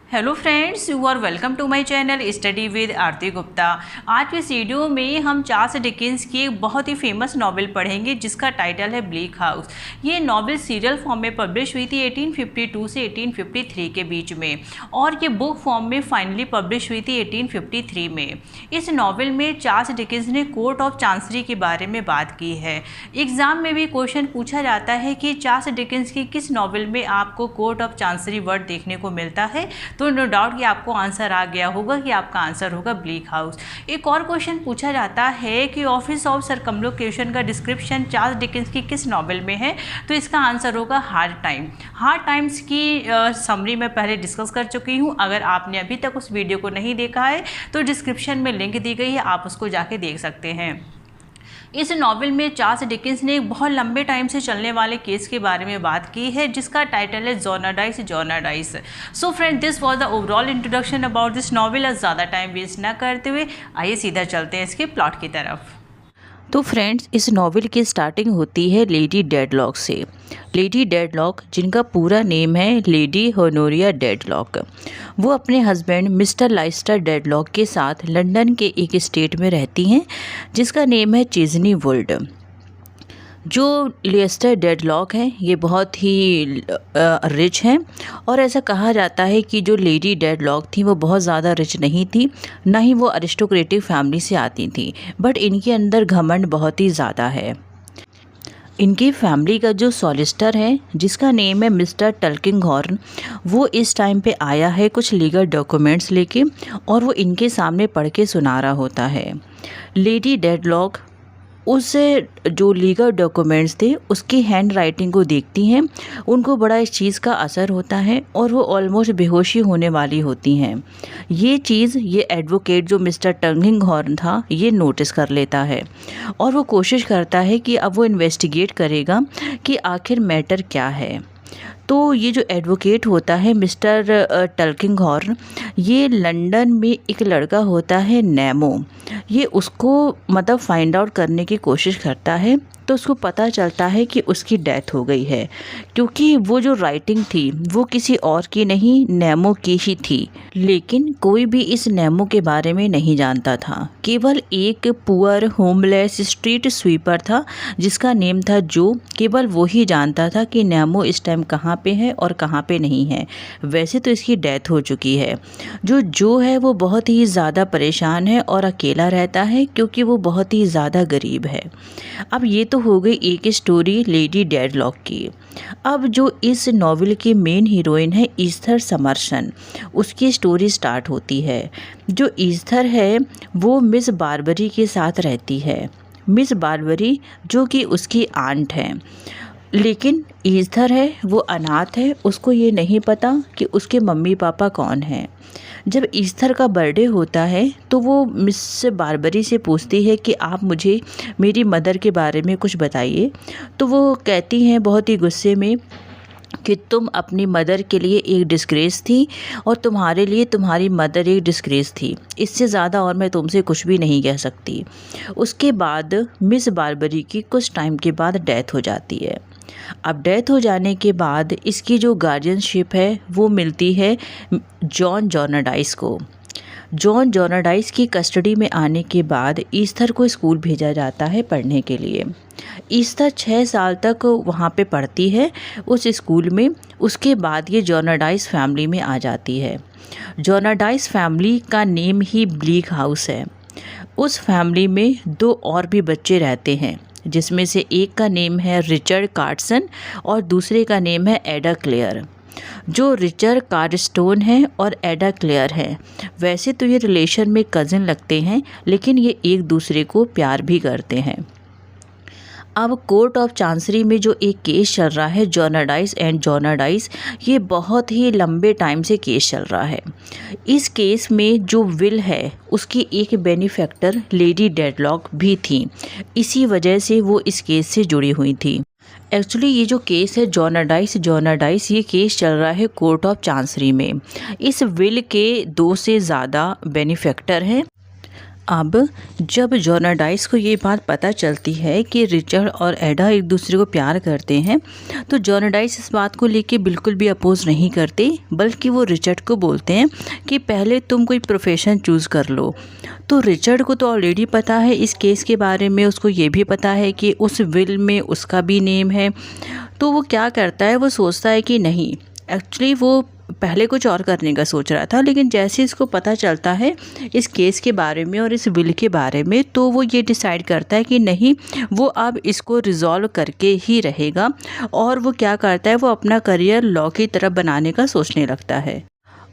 Hello friends, you are welcome to my channel study with Aarti Gupta. आज के इस video में हम चार्ल्स डिकेंस की एक बहुत ही फेमस नॉवेल पढ़ेंगे जिसका टाइटल है ब्लीक हाउस। ये नॉवेल सीरियल फॉर्म में पब्लिश हुई थी 1852 से 1853 के बीच में और ये बुक फॉर्म में फाइनली पब्लिश हुई थी 1853 में। इस नॉवेल में चार्ल्स डिकेंस ने कोर्ट ऑफ चांसरी के बारे में बात की है। एग्जाम में भी क्वेश्चन पूछा जाता है कि चार्ल्स डिकेंस की किस नॉवेल में आपको कोर्ट ऑफ चांसरी वर्ड देखने को मिलता है, तो नो डाउट कि आपको आंसर आ गया होगा कि आपका आंसर होगा ब्लीक हाउस। एक और क्वेश्चन पूछा जाता है कि ऑफिस ऑफ सर्कमलोकेशन का डिस्क्रिप्शन चार्ल्स डिकेंस की किस नॉवेल में है, तो इसका आंसर होगा हार्ड टाइम। हार्ड टाइम्स की समरी मैं पहले डिस्कस कर चुकी हूँ। अगर आपने अभी तक उस वीडियो को नहीं देखा है तो डिस्क्रिप्शन में लिंक दी गई है, आप उसको जाके देख सकते हैं। इस नॉवेल में चार्ल्स डिकेंस ने एक बहुत लंबे टाइम से चलने वाले केस के बारे में बात की है जिसका टाइटल है जोनाडाइस। So friend, this was the overall introduction about this novel. अब ज़्यादा टाइम वेस्ट ना करते हुए आइए सीधा चलते हैं इसके प्लॉट की तरफ। तो फ्रेंड्स, इस नॉवेल की स्टार्टिंग होती है लेडी डेडलॉक से। लेडी डेडलॉक, जिनका पूरा नेम है लेडी होनोरिया डेडलॉक, वो अपने हस्बैंड मिस्टर लाइस्टर डेडलॉक के साथ लंदन के एक स्टेट में रहती हैं जिसका नेम है चिज़नी वुड। जो लेस्टर डेडलॉक हैं ये बहुत ही रिच हैं और ऐसा कहा जाता है कि जो लेडी डेडलॉक थी वो बहुत ज़्यादा रिच नहीं थी, ना ही वो अरिस्टोक्रेटिक फैमिली से आती थी, बट इनके अंदर घमंड बहुत ही ज़्यादा है। इनकी फैमिली का जो सॉलिसिटर है जिसका नेम है मिस्टर टल्किंगहॉर्न, वो इस टाइम पे आया है कुछ लीगल डॉक्यूमेंट्स लेके और वो इनके सामने पढ़ के सुना रहा होता है। लेडी डेडलॉक उस जो लीगल डॉक्यूमेंट्स थे उसकी हैंड राइटिंग को देखती हैं, उनको बड़ा इस चीज़ का असर होता है और वो ऑलमोस्ट बेहोशी होने वाली होती हैं। ये चीज़ ये एडवोकेट जो मिस्टर टल्किंगहॉर्न था ये नोटिस कर लेता है और वो कोशिश करता है कि अब वो इन्वेस्टिगेट करेगा कि आखिर मैटर क्या है। तो ये जो एडवोकेट होता है मिस्टर टल्किंगहॉर्न, ये लंदन में एक लड़का होता है नेमो, ये उसको मतलब फाइंड आउट करने की कोशिश करता है। तो उसको पता चलता है कि उसकी डेथ हो गई है क्योंकि वो जो राइटिंग थी वो किसी और की नहीं, नेमो की ही थी। लेकिन कोई भी इस नेमो के बारे में नहीं जानता था, केवल एक पुअर होमलेस स्ट्रीट स्वीपर था जिसका नेम था जो, केवल वो ही जानता था कि नेमो इस टाइम कहाँ पे है और कहाँ पे नहीं है। वैसे तो इसकी डेथ हो चुकी है। जो है वो बहुत ही ज़्यादा परेशान है और अकेला रहता है क्योंकि वो बहुत ही ज़्यादा गरीब है। अब ये तो हो गई एक स्टोरी लेडी डेडलॉक की। अब जो इस नॉवेल की मेन हीरोइन है ईस्थर समरसन, उसकी स्टोरी स्टार्ट होती है। जो ईस्थर है वो मिस बारबरी के साथ रहती है। मिस बारबरी जो कि उसकी आंट है, लेकिन ईस्थर है वो अनाथ है, उसको ये नहीं पता कि उसके मम्मी पापा कौन हैं। जब ईस्थर का बर्थडे होता है तो वो मिस बारबरी से पूछती है कि आप मुझे मेरी मदर के बारे में कुछ बताइए। तो वो कहती हैं बहुत ही गुस्से में कि तुम अपनी मदर के लिए एक डिस्ग्रेस थी और तुम्हारे लिए तुम्हारी मदर एक डिस्ग्रेस थी, इससे ज़्यादा और मैं तुमसे कुछ भी नहीं कह सकती। उसके बाद मिस बारबरी की कुछ टाइम के बाद डेथ हो जाती है। अब डेथ हो जाने के बाद इसकी जो गार्जियनशिप है वो मिलती है जॉन जोनाडाइस को। जॉन जोनाडाइस की कस्टडी में आने के बाद ईस्थर को स्कूल भेजा जाता है पढ़ने के लिए। ईस्थर 6 साल तक वहाँ पे पढ़ती है उस स्कूल में। उसके बाद ये जोनाडाइस फैमिली में आ जाती है। जोनाडाइस फैमिली का नेम ही ब्लीक हाउस है। उस फैमिली में 2 और भी बच्चे रहते हैं जिसमें से एक का नेम है रिचर्ड कार्डसन और दूसरे का नेम है एडा क्लेयर। जो रिचर्ड कार्डस्टोन है और एडा क्लेयर है, वैसे तो ये रिलेशन में कज़न लगते हैं लेकिन ये एक दूसरे को प्यार भी करते हैं। अब कोर्ट ऑफ चांसरी में जो एक केस चल रहा है जोनाडाइस एंड जोनाडाइस, ये बहुत ही लंबे टाइम से केस चल रहा है। इस केस में जो विल है उसकी एक बेनिफैक्टर लेडी डेडलॉक भी थी, इसी वजह से वो इस केस से जुड़ी हुई थी। एक्चुअली ये जो केस है जोनाडाइस ये केस चल रहा है कोर्ट ऑफ चांसरी में। इस विल के 2 से ज़्यादा बेनिफैक्टर हैं। अब जब जॉर्नाडाइस को ये बात पता चलती है कि रिचर्ड और एडा एक दूसरे को प्यार करते हैं, तो जॉर्नाडाइस इस बात को लेके बिल्कुल भी अपोज नहीं करते, बल्कि वो रिचर्ड को बोलते हैं कि पहले तुम कोई प्रोफेशन चूज़ कर लो। तो रिचर्ड को तो ऑलरेडी पता है इस केस के बारे में, उसको ये भी पता है कि उस विल में उसका भी नेम है। तो वो क्या करता है, वो सोचता है कि नहीं, एक्चुअली वो पहले कुछ और करने का सोच रहा था, लेकिन जैसे इसको पता चलता है इस केस के बारे में और इस विल के बारे में, तो वो ये डिसाइड करता है कि नहीं, वो अब इसको रिजॉल्व करके ही रहेगा। और वो क्या करता है, वो अपना करियर लॉ की तरफ बनाने का सोचने लगता है।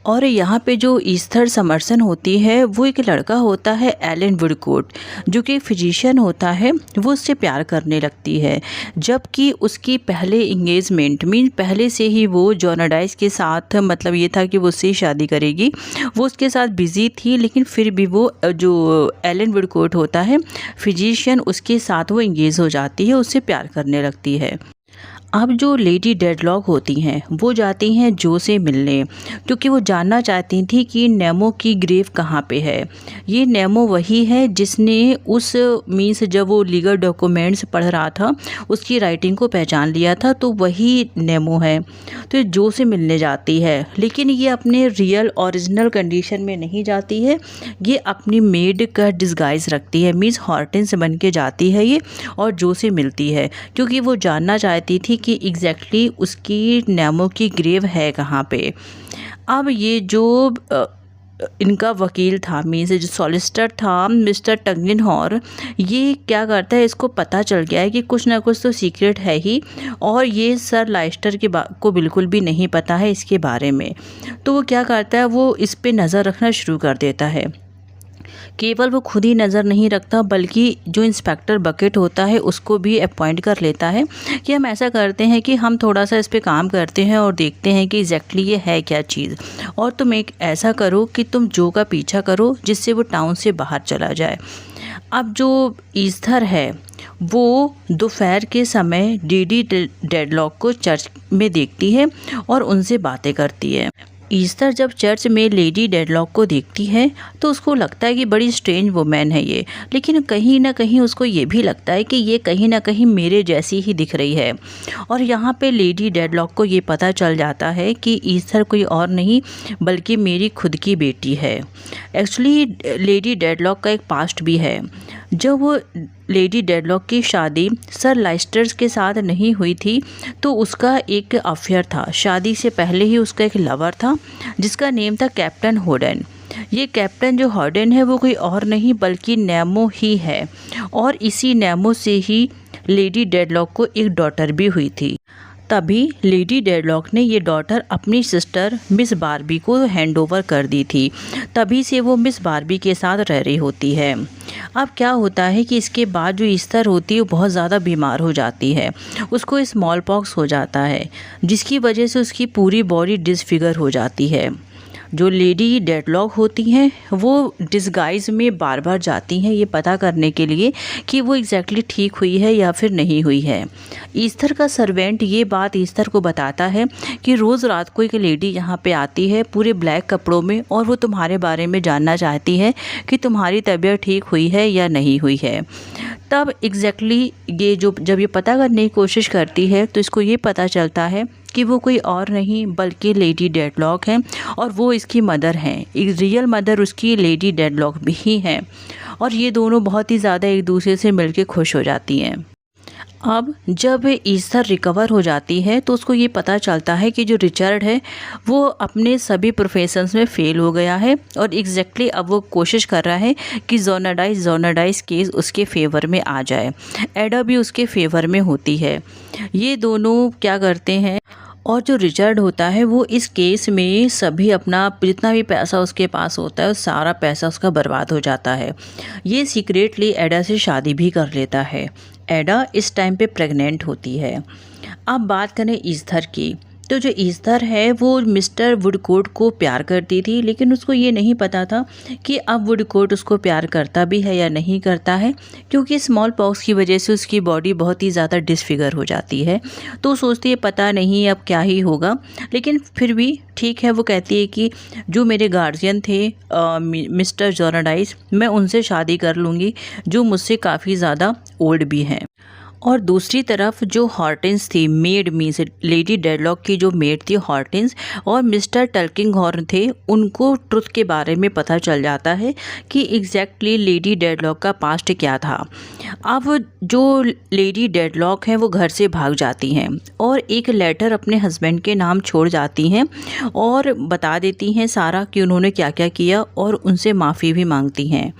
और यहाँ पे जो ईस्थर समरसन होती है, वो एक लड़का होता है एलन वुडकोट, जो कि फिजिशियन होता है। वो उससे प्यार करने लगती है, जबकि उसकी पहले इंगेजमेंट मीन पहले से ही वो जॉर्नाडाइस के साथ, मतलब ये था कि वो उससे शादी करेगी, वो उसके साथ बिजी थी, लेकिन फिर भी वो जो एलन वुडकोट होता है फिजिशियन, उसके साथ वो इंगेज हो जाती है, उससे प्यार करने लगती है। अब जो लेडी डेडलॉक होती हैं वो जाती हैं जो से मिलने, क्योंकि वो जानना चाहती थी कि नेमो की ग्रेव कहाँ पे है। ये नेमो वही है जिसने उस मीन्स जब वो लीगल डॉक्यूमेंट्स पढ़ रहा था उसकी राइटिंग को पहचान लिया था, तो वही नेमो है। तो ये जो से मिलने जाती है, लेकिन ये अपने रियल ओरिजिनल कंडीशन में नहीं जाती है, ये अपनी मेड का डिस्गाइज रखती है, मीन्स हॉर्टेंस बन के जाती है ये, और जो से मिलती है, क्योंकि वो जानना चाहती थी कि एग्जैक्टली उसकी नेमो की ग्रेव है कहाँ पे। अब ये जो इनका वकील था, मीन्स जो सॉलिसिटर था मिस्टर टंगनहॉर, ये क्या करता है, इसको पता चल गया है कि कुछ ना कुछ तो सीक्रेट है ही, और ये सर लाइस्टर के को बिल्कुल भी नहीं पता है इसके बारे में। तो वो क्या करता है, वो इस पे नज़र रखना शुरू कर देता है। केवल वो खुद ही नज़र नहीं रखता, बल्कि जो इंस्पेक्टर बकेट होता है उसको भी अपॉइंट कर लेता है कि हम ऐसा करते हैं कि हम थोड़ा सा इस पे काम करते हैं और देखते हैं कि एग्जैक्टली ये है क्या चीज़, और तुम एक ऐसा करो कि तुम जो का पीछा करो जिससे वो टाउन से बाहर चला जाए। अब जो ईस्थर है वो दोपहर के समय लेडी डेडलॉक को चर्च में देखती है और उनसे बातें करती है। ईस्थर जब चर्च में लेडी डेडलॉक को देखती है तो उसको लगता है कि बड़ी स्ट्रेंज वुमेन है ये, लेकिन कहीं ना कहीं उसको ये भी लगता है कि ये कहीं ना कहीं मेरे जैसी ही दिख रही है। और यहाँ पे लेडी डेडलॉक को ये पता चल जाता है कि ईस्थर कोई और नहीं बल्कि मेरी खुद की बेटी है। एक्चुअली लेडी डेडलॉक का एक पास्ट भी है। जब वो लेडी डेडलॉक की शादी सर लाइस्टर्स के साथ नहीं हुई थी, तो उसका एक अफेयर था। शादी से पहले ही उसका एक लवर था जिसका नेम था कैप्टन हॉर्डन। ये कैप्टन जो हॉर्डन है वो कोई और नहीं बल्कि नेमो ही है, और इसी नेमो से ही लेडी डेडलॉक को एक डॉटर भी हुई थी। तभी लेडी डेडलॉक ने ये डॉटर अपनी सिस्टर मिस बारबी को हैंडओवर कर दी थी। तभी से वो मिस बारबी के साथ रह रही होती है। अब क्या होता है कि इसके बाद जो ईस्थर होती है वो बहुत ज़्यादा बीमार हो जाती है, उसको स्मॉल पॉक्स हो जाता है, जिसकी वजह से उसकी पूरी बॉडी डिसफिगर हो जाती है। जो लेडी डेडलॉक होती हैं वो डिस्गाइज में बार बार जाती हैं ये पता करने के लिए कि वो एग्जैक्टली ठीक हुई है या फिर नहीं हुई है। ईस्थर का सर्वेंट ये बात ईस्थर को बताता है कि रोज़ रात को एक लेडी यहाँ पे आती है पूरे ब्लैक कपड़ों में, और वो तुम्हारे बारे में जानना चाहती है कि तुम्हारी तबीयत ठीक हुई है या नहीं हुई है। तब एग्जैक्टली ये जब ये पता करने की कोशिश करती है तो इसको ये पता चलता है कि वो कोई और नहीं बल्कि लेडी डेडलॉक हैं, और वो इसकी मदर हैं। एक रियल मदर उसकी लेडी डेडलॉक भी ही हैं, और ये दोनों बहुत ही ज़्यादा एक दूसरे से मिलके खुश हो जाती हैं। अब जब ईस्थर रिकवर हो जाती है तो उसको ये पता चलता है कि जो रिचर्ड है वो अपने सभी प्रोफेशंस में फ़ेल हो गया है, और एग्जैक्टली अब वो कोशिश कर रहा है कि जॉर्नाडाइस केस उसके फेवर में आ जाए। एडा भी उसके फेवर में होती है। ये दोनों क्या करते हैं, और जो रिचर्ड होता है वो इस केस में सभी अपना जितना भी पैसा उसके पास होता है सारा पैसा उसका बर्बाद हो जाता है। ये सीक्रेटली एडा से शादी भी कर लेता है। एडा इस टाइम पे प्रेग्नेंट होती है। अब बात करें ईस्थर की, तो जो ईस्थर है वो मिस्टर वुडकोट को प्यार करती थी, लेकिन उसको ये नहीं पता था कि अब वुडकोट उसको प्यार करता भी है या नहीं करता है, क्योंकि स्मॉल पॉक्स की वजह से उसकी बॉडी बहुत ही ज़्यादा डिसफिगर हो जाती है। तो सोचती है पता नहीं अब क्या ही होगा, लेकिन फिर भी ठीक है। वो कहती है कि जो मेरे गार्जियन थे मिस्टर जॉर्नडाइस, मैं उनसे शादी कर लूँगी जो मुझसे काफ़ी ज़्यादा ओल्ड भी हैं। और दूसरी तरफ जो हॉर्टेंस थी, मेड मीन्स लेडी डेडलॉक की जो मेड थी हॉर्टेंस, और मिस्टर टल्किंगहॉर्न थे, उनको ट्रुथ के बारे में पता चल जाता है कि एग्जैक्टली लेडी डेडलॉक का पास्ट क्या था। अब जो लेडी डेडलॉक हैं वो घर से भाग जाती हैं और एक लेटर अपने हस्बैंड के नाम छोड़ जाती हैं और बता देती हैं सारा कि उन्होंने क्या क्या किया, और उनसे माफ़ी भी मांगती हैं।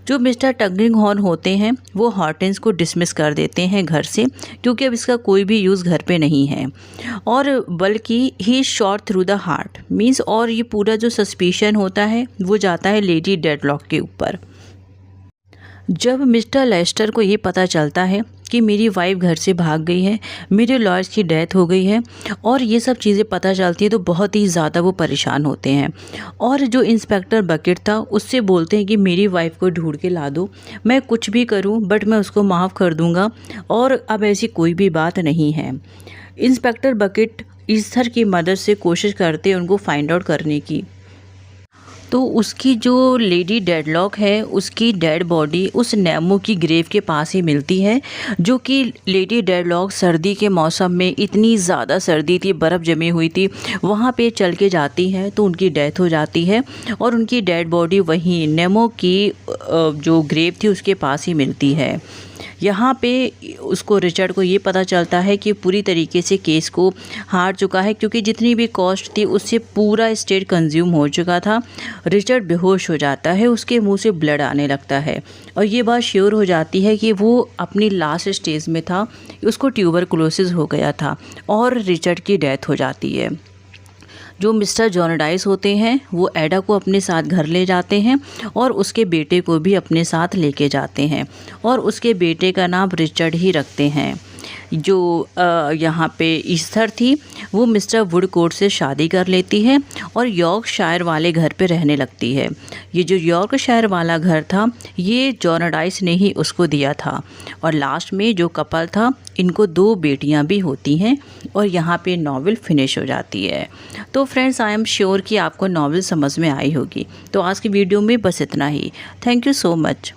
जो मिस्टर टल्किंगहॉर्न होते हैं वो हॉर्टेंस को डिसमिस कर देते हैं घर से, क्योंकि अब इसका कोई भी यूज़ घर पे नहीं है, और बल्कि he shot through the heart means, और ये पूरा जो सस्पिशन होता है वो जाता है लेडी डेडलॉक के ऊपर। जब मिस्टर लेस्टर को ये पता चलता है कि मेरी वाइफ घर से भाग गई है, मेरे लॉयर्स की डेथ हो गई है, और ये सब चीज़ें पता चलती है, तो बहुत ही ज़्यादा वो परेशान होते हैं। और जो इंस्पेक्टर बकेट था उससे बोलते हैं कि मेरी वाइफ को ढूंढ के ला दो, मैं कुछ भी करूं बट मैं उसको माफ़ कर दूंगा, और अब ऐसी कोई भी बात नहीं है। इंस्पेक्टर बकेट ईस्थर की मदद से कोशिश करते हैं उनको फाइंड आउट करने की। तो उसकी जो लेडी डेडलॉक है उसकी डेड बॉडी उस नेमो की ग्रेव के पास ही मिलती है, जो कि लेडी डेडलॉक सर्दी के मौसम में, इतनी ज़्यादा सर्दी थी, बर्फ़ जमी हुई थी, वहाँ पे चल के जाती हैं तो उनकी डेथ हो जाती है, और उनकी डेड बॉडी वहीं नेमो की जो ग्रेव थी उसके पास ही मिलती है। यहाँ पे उसको रिचर्ड को ये पता चलता है कि पूरी तरीके से केस को हार चुका है, क्योंकि जितनी भी कॉस्ट थी उससे पूरा स्टेट कंज्यूम हो चुका था। रिचर्ड बेहोश हो जाता है, उसके मुंह से ब्लड आने लगता है, और ये बात श्योर हो जाती है कि वो अपनी लास्ट स्टेज में था, उसको ट्यूबरकुलोसिस हो गया था, और रिचर्ड की डेथ हो जाती है। जो मिस्टर जॉर्नडाइस होते हैं वो एडा को अपने साथ घर ले जाते हैं और उसके बेटे को भी अपने साथ लेके जाते हैं, और उसके बेटे का नाम रिचर्ड ही रखते हैं। जो यहाँ पे ईस्थर थी वो मिस्टर वुडकोट से शादी कर लेती है और यॉर्कशायर वाले घर पे रहने लगती है। ये जो यॉर्कशायर वाला घर था ये जॉर्नडाइस ने ही उसको दिया था, और लास्ट में जो कपल था इनको 2 बेटियां भी होती हैं, और यहाँ पे नॉवेल फिनिश हो जाती है। तो फ्रेंड्स, आई एम श्योर कि आपको नॉवेल समझ में आई होगी। तो आज की वीडियो में बस इतना ही। Thank you so much.